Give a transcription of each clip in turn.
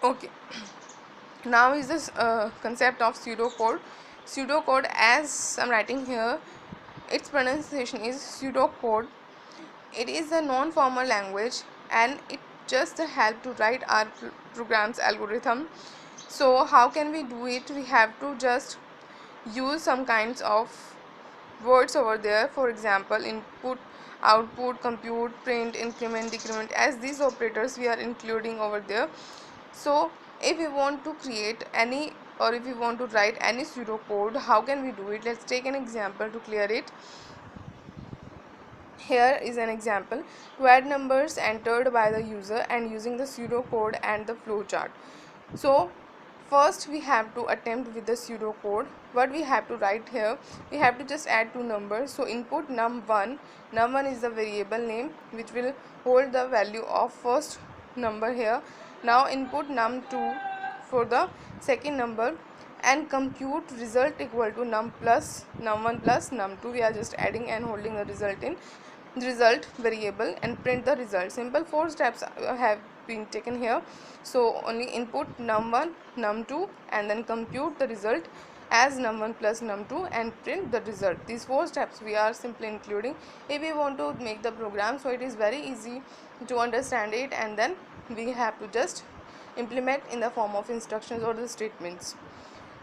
Okay, now is this concept of pseudocode. Pseudocode, as I'm writing here, its pronunciation is pseudocode. It is a non-formal language and it just help to write our program's algorithm. So how can we do it? We have to just use some kinds of words over there. For example, input, output, compute, print, increment, decrement, as these operators we are including over there. So if we want to create any, or if we want to write any pseudocode, how can we do it? Let's take an example to clear it. Here is an example to add numbers entered by the user and using the pseudocode and the flowchart. So first we have to attempt with the pseudocode. What we have to write here, we have to just add two numbers. So input num1. Num1 is the variable name which will hold the value of first number here. Now input num2 for the second number, and compute result equal to num plus num1 plus num2. We are just adding and holding the result in result variable and print the result. Simple 4 steps have been taken here. So only input num1 num2 and then compute the result as num1 plus num2 and print the result. These 4 steps we are simply including if we want to make the program. So it is very easy to understand it, and then we have to just implement in the form of instructions or the statements.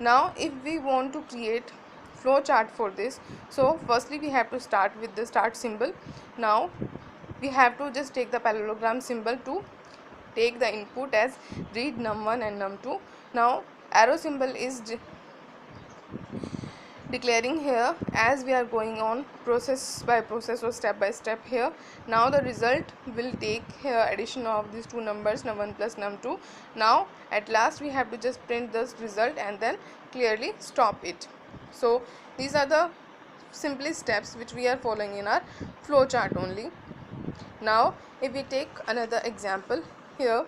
Now if we want to create flow chart for this, so firstly we have to start with the start symbol. Now we have to just take the parallelogram symbol to take the input as read num1 and num2. Now arrow symbol is declaring here as we are going on process by process or step by step here. Now the result will take here addition of these two numbers num1 plus num2. Now at last we have to just print this result and then clearly stop it. So these are the simplest steps which we are following in our flow chart only. Now if we take another example here,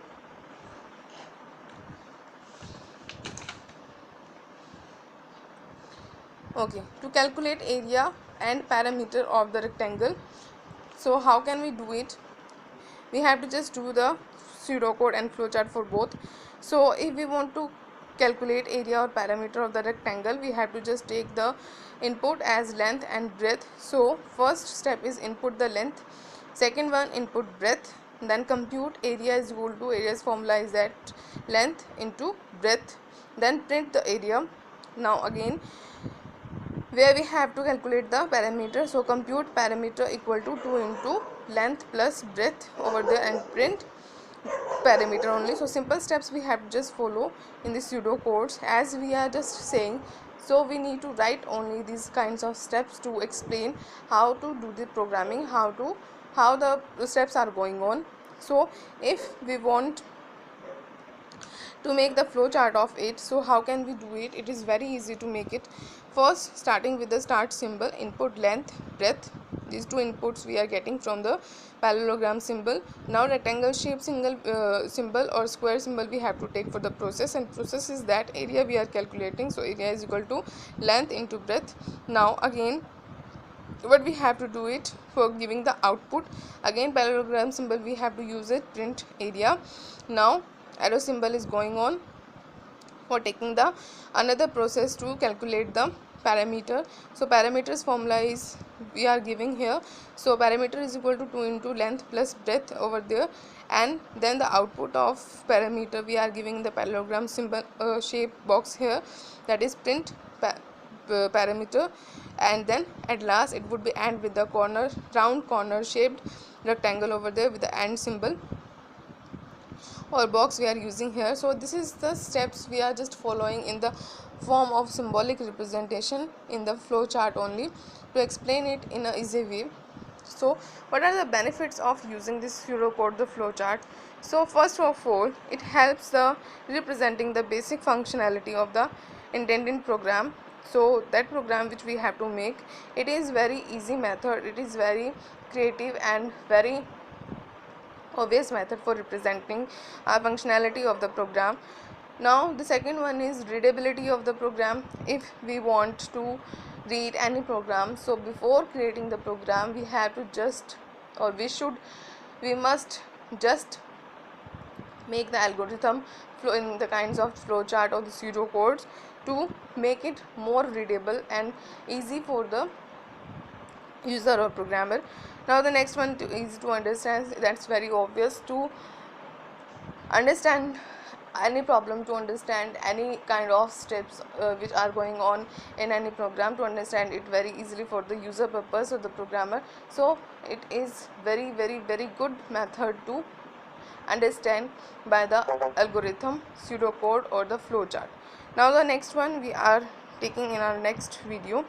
okay, to calculate area and perimeter of the rectangle. So how can we do it? We have to just do the pseudocode and flowchart for both. So if we want to calculate area or perimeter of the rectangle, we have to just take the input as length and breadth. So first step is input the length, second one input breadth, then compute area is equal to, area's formula is that length into breadth, then print the area. Now again where we have to calculate the parameter, so compute parameter equal to 2 into length plus breadth over there and print parameter only. So simple steps we have to just follow in the pseudo codes as we are just saying. So we need to write only these kinds of steps to explain how to do the programming, how the steps are going on. So if we want to make the flow chart of it, so how can we do it? It is very easy to make it. First, starting with the start symbol, input length, breadth, these two inputs we are getting from the parallelogram symbol. Now rectangle shape single symbol or square symbol we have to take for the process, and process is that area we are calculating. So area is equal to length into breadth. Now again what we have to do it for giving the output, again parallelogram symbol we have to use it, print area. Now arrow symbol is going on for taking the another process to calculate the parameter. So parameters formula is we are giving here. So parameter is equal to 2 into length plus breadth over there, and then the output of parameter we are giving the parallelogram symbol shape box here, that is print parameter, and then at last it would be end with the corner, round corner shaped rectangle over there with the end symbol or box we are using here. So this is the steps we are just following in the form of symbolic representation in the flow chart only to explain it in a easy way. So what are the benefits of using this pseudocode, the flow chart? So first of all, it helps the representing the basic functionality of the intended program. So that program which we have to make, it is very easy method, it is very creative and very obvious method for representing functionality of the program. Now the second one is readability of the program. If we want to read any program, so before creating the program we have to just, or we must just make the algorithm flow in the kinds of flowchart or the pseudocodes to make it more readable and easy for the user or programmer. Now the next one is to understand, that's very obvious, to understand any problem, to understand any kind of steps which are going on in any program, to understand it very easily for the user purpose or the programmer. So it is very good method to understand by the algorithm, pseudocode or the flowchart. Now the next one we are taking in our next video.